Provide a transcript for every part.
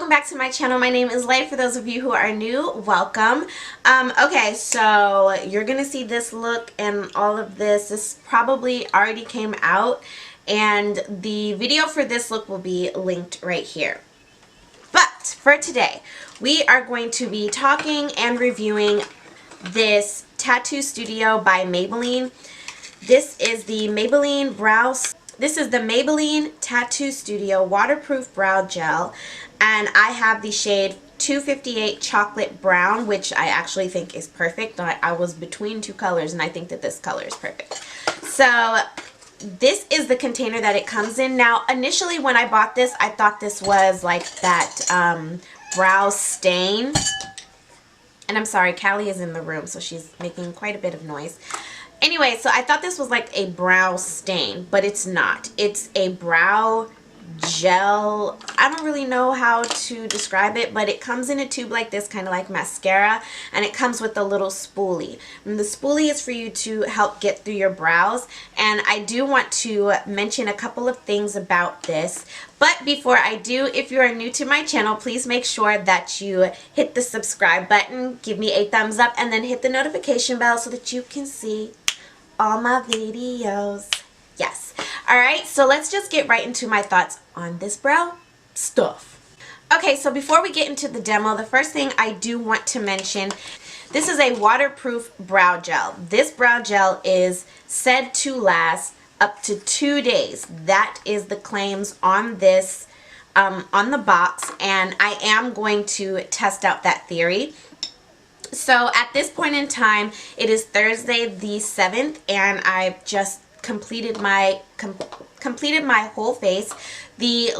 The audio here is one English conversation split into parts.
welcome back to my channel. My name is Lay. For those of you who are new, welcome. Okay, so you're gonna see this look and all of this. This probably already came out, and the video for this look will be linked right here. But for today, we are going to be talking and reviewing this Tattoo Studio by Maybelline. This is the Maybelline Tattoo Studio Waterproof Brow Gel, and I have the shade 258 Chocolate Brown, which I actually think is perfect. I was between two colors, and I think that this color is perfect. So this is the container that it comes in. Now, initially when I bought this, I thought this was like that brow stain. And I'm sorry, Callie is in the room, so she's making quite a bit of noise. Anyway, so I thought this was like a brow stain, but it's not. It's a brow gel. I don't really know how to describe it, but it comes in a tube like this, kind of like mascara, and it comes with a little spoolie. And the spoolie is for you to help get through your brows, and I do want to mention a couple of things about this. But before I do, if you are new to my channel, please make sure that you hit the subscribe button, give me a thumbs up, and then hit the notification bell so that you can see all my videos. Yes. Alright, so let's just get right into my thoughts on this brow stuff. Okay, so before we get into the demo, the first thing I do want to mention, this is a waterproof brow gel. This brow gel is said to last up to 2 days. That is the claims on this, on the box, and I am going to test out that theory. So at this point in time, it is Thursday the 7th, and I've just completed my whole face. The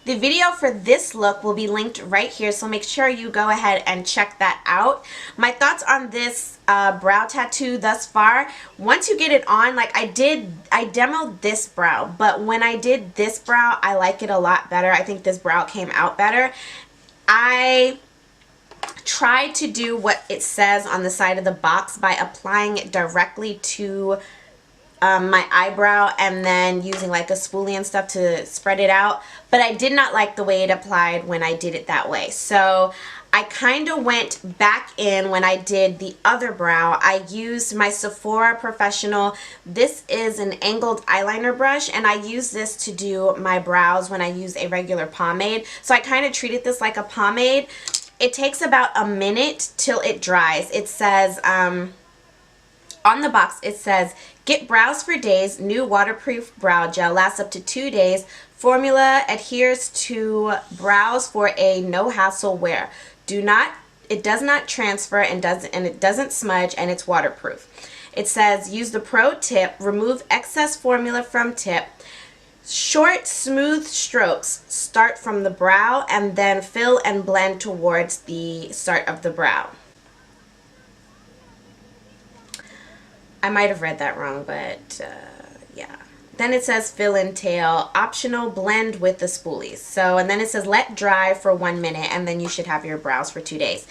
video for this look will be linked right here, so make sure you go ahead and check that out. My thoughts on this brow tattoo thus far: once you get it on, like I demoed this brow, but when I did this brow, I like it a lot better. I think this brow came out better. I tried to do what it says on the side of the box by applying it directly to my eyebrow and then using like a spoolie and stuff to spread it out, but I did not like the way it applied when I did it that way. So I kind of went back in when I did the other brow. I used my Sephora Professional. This is an angled eyeliner brush, and I use this to do my brows when I use a regular pomade. So I kind of treated this like a pomade. It takes about a minute till it dries. It says, on the box, it says, "Get brows for days, new waterproof brow gel, lasts up to 2 days. Formula adheres to brows for a no-hassle wear. It does not transfer and it doesn't smudge, and it's waterproof." It says, use the pro tip, remove excess formula from tip. Short, smooth strokes start from the brow and then fill and blend towards the start of the brow. I might have read that wrong, but yeah. Then it says fill and tail, optional, blend with the spoolies. So, and then it says let dry for 1 minute, and then you should have your brows for 2 days.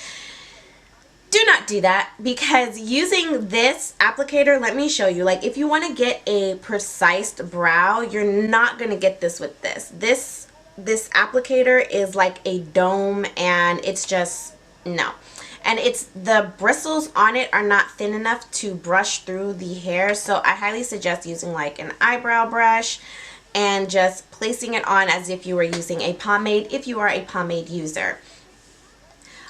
Do not do that, because using this applicator, let me show you, like if you want to get a precise brow, you're not going to get this with this. This applicator is like a dome, and it's just, no. And the bristles on it are not thin enough to brush through the hair, so I highly suggest using like an eyebrow brush and just placing it on as if you were using a pomade, if you are a pomade user.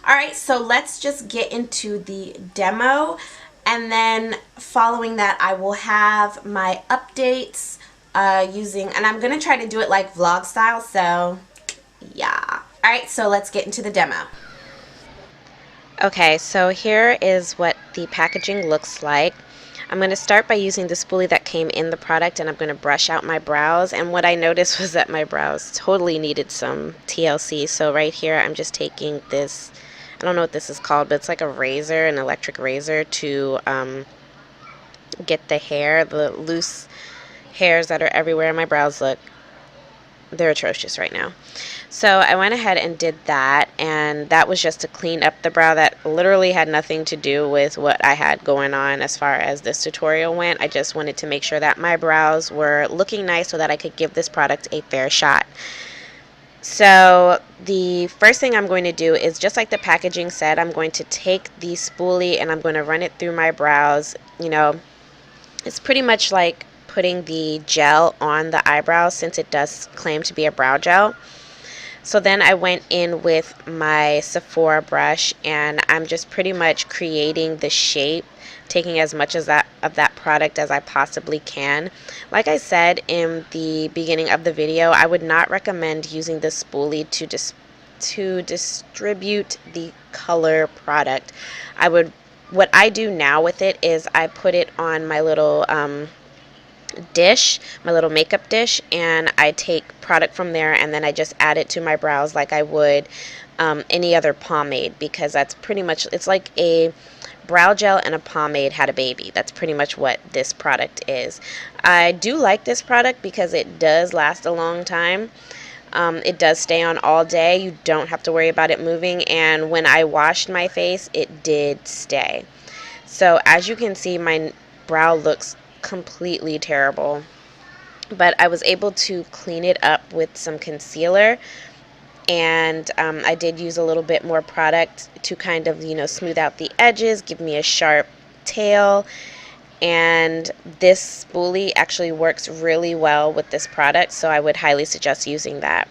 Alright, so let's just get into the demo, and then following that I will have my updates and I'm going to try to do it like vlog style, so yeah. Alright, so let's get into the demo. Okay, so here is what the packaging looks like. I'm going to start by using the spoolie that came in the product, and I'm going to brush out my brows. And what I noticed was that my brows totally needed some TLC. So right here I'm just taking this, I don't know what this is called, but it's like a razor, an electric razor, to get the hair, the loose hairs that are everywhere in my brows. Look, they're atrocious right now. So I went ahead and did that, and that was just to clean up the brow. That literally had nothing to do with what I had going on as far as this tutorial went. I just wanted to make sure that my brows were looking nice so that I could give this product a fair shot. So the first thing I'm going to do is, just like the packaging said, I'm going to take the spoolie and I'm going to run it through my brows. You know, it's pretty much like putting the gel on the eyebrows, since it does claim to be a brow gel. So then I went in with my Sephora brush and I'm just pretty much creating the shape, taking as much as that of that product as I possibly can. Like I said in the beginning of the video, I would not recommend using this spoolie to distribute the color product. What I do now with it is I put it on my little dish, my little makeup dish, and I take product from there and then I just add it to my brows like I would any other pomade, because that's pretty much, it's like a brow gel and a pomade had a baby. That's pretty much what this product is. I do like this product because it does last a long time. It does stay on all day. You don't have to worry about it moving, and when I washed my face, it did stay. So as you can see, my brow looks completely terrible, but I was able to clean it up with some concealer, and I did use a little bit more product to kind of, you know, smooth out the edges, give me a sharp tail. And this spoolie actually works really well with this product, so I would highly suggest using that.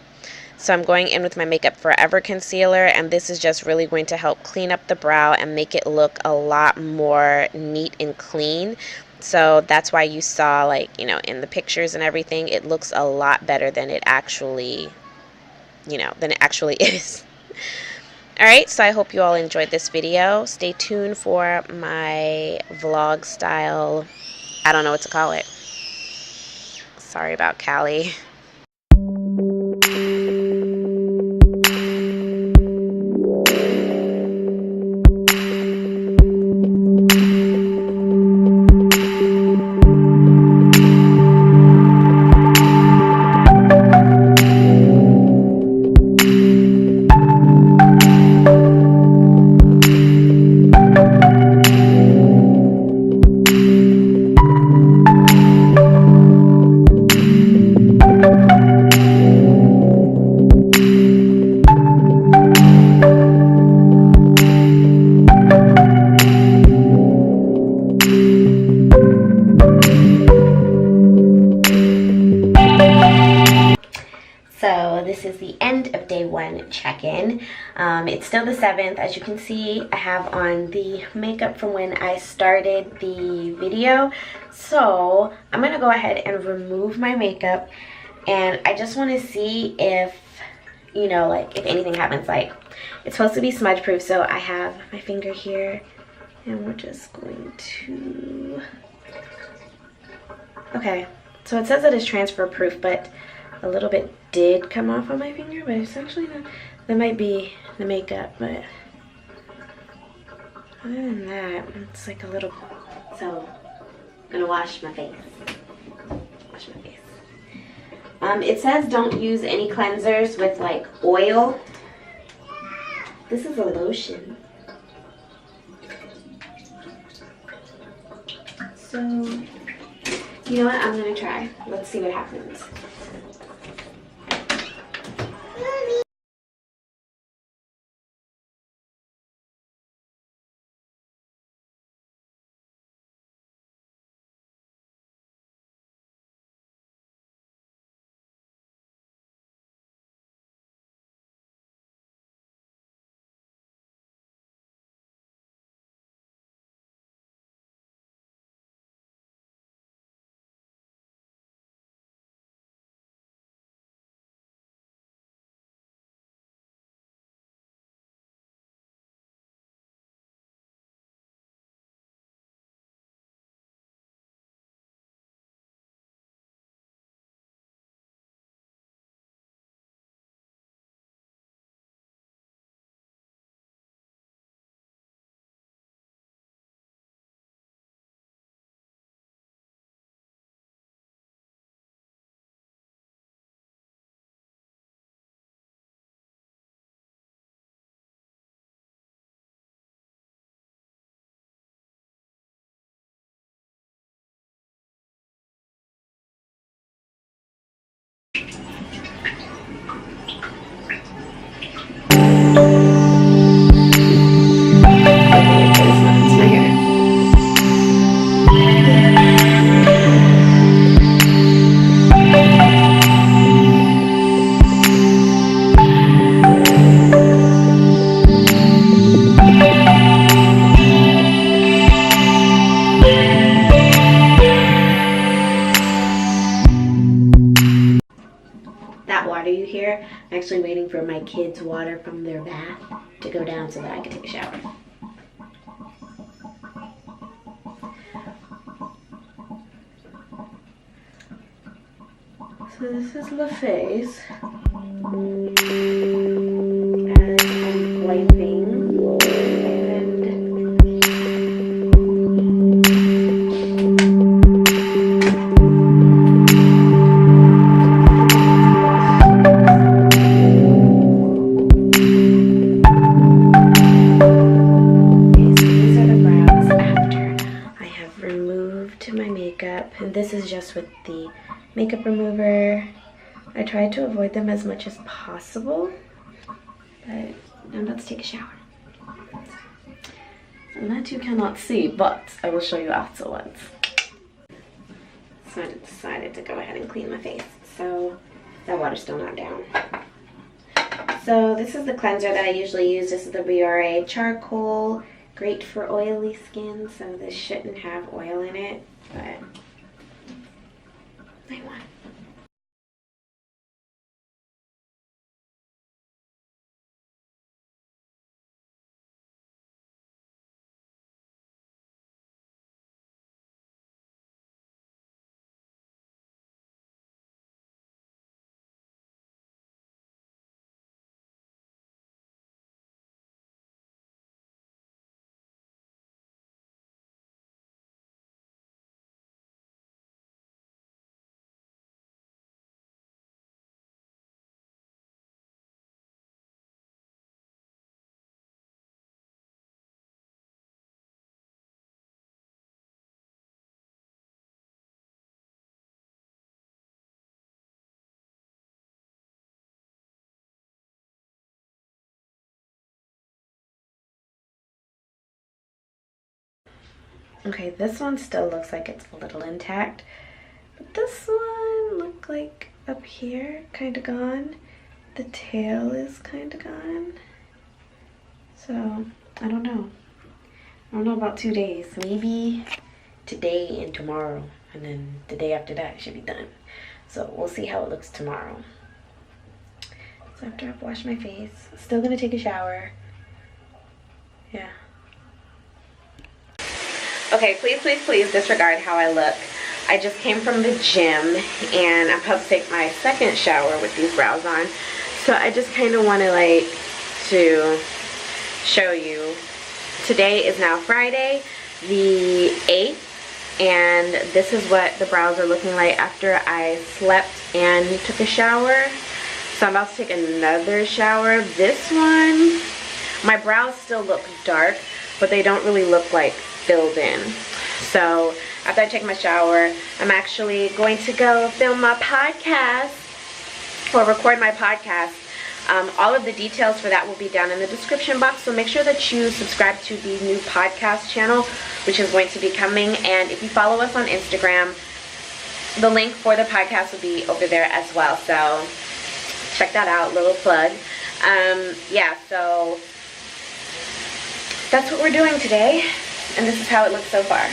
So I'm going in with my Makeup Forever concealer, and this is just really going to help clean up the brow and make it look a lot more neat and clean. So that's why you saw, like, you know, in the pictures and everything, it looks a lot better than it actually, you know, than it actually is. Alright, so I hope you all enjoyed this video. Stay tuned for my vlog style, I don't know what to call it. Sorry about Callie. So this is the end of day one check-in. It's still the 7th. As you can see, I have on the makeup from when I started the video. So I'm gonna go ahead and remove my makeup, and I just want to see if, you know, like if anything happens. Like, it's supposed to be smudge proof, so I have my finger here and we're just going to, okay, so it says that it's transfer proof, but a little bit did come off on my finger, but it's actually not. That might be the makeup, but other than that, it's like a little. So I'm gonna wash my face. Wash my face. It says don't use any cleansers with like oil. This is a lotion. So, you know what? I'm gonna try. Let's see what happens. here. I'm actually waiting for my kids' water from their bath to go down so that I can take a shower. So this is the face. And I'm wiping. And this is just with the makeup remover. I tried to avoid them as much as possible, but I'm about to take a shower. And that you cannot see, but I will show you afterwards. So I decided to go ahead and clean my face. So that water's still not down. So this is the cleanser that I usually use. This is the Biore Charcoal. Great for oily skin, so this shouldn't have oil in it, but I want. Okay, this one still looks like it's a little intact, but this one looked like up here, kind of gone. The tail is kind of gone. So, I don't know. I don't know about 2 days. Maybe today and tomorrow, and then the day after that it should be done. So, we'll see how it looks tomorrow. So, after I've washed my face, still gonna take a shower. Yeah. Okay, please, please, please disregard how I look. I just came from the gym and I'm about to take my second shower with these brows on. So I just kind of want to show you. Today is now Friday, the 8th, and this is what the brows are looking like after I slept and took a shower. So I'm about to take another shower. This one, my brows still look dark, but they don't really look like filled in. So after I take my shower, I'm actually going to go film my podcast or record my podcast. All of the details for that will be down in the description box, so make sure that you subscribe to the new podcast channel, which is going to be coming. And if you follow us on Instagram, the link for the podcast will be over there as well, so check that out. Little plug. Yeah, so that's what we're doing today, and this is how it looks so far.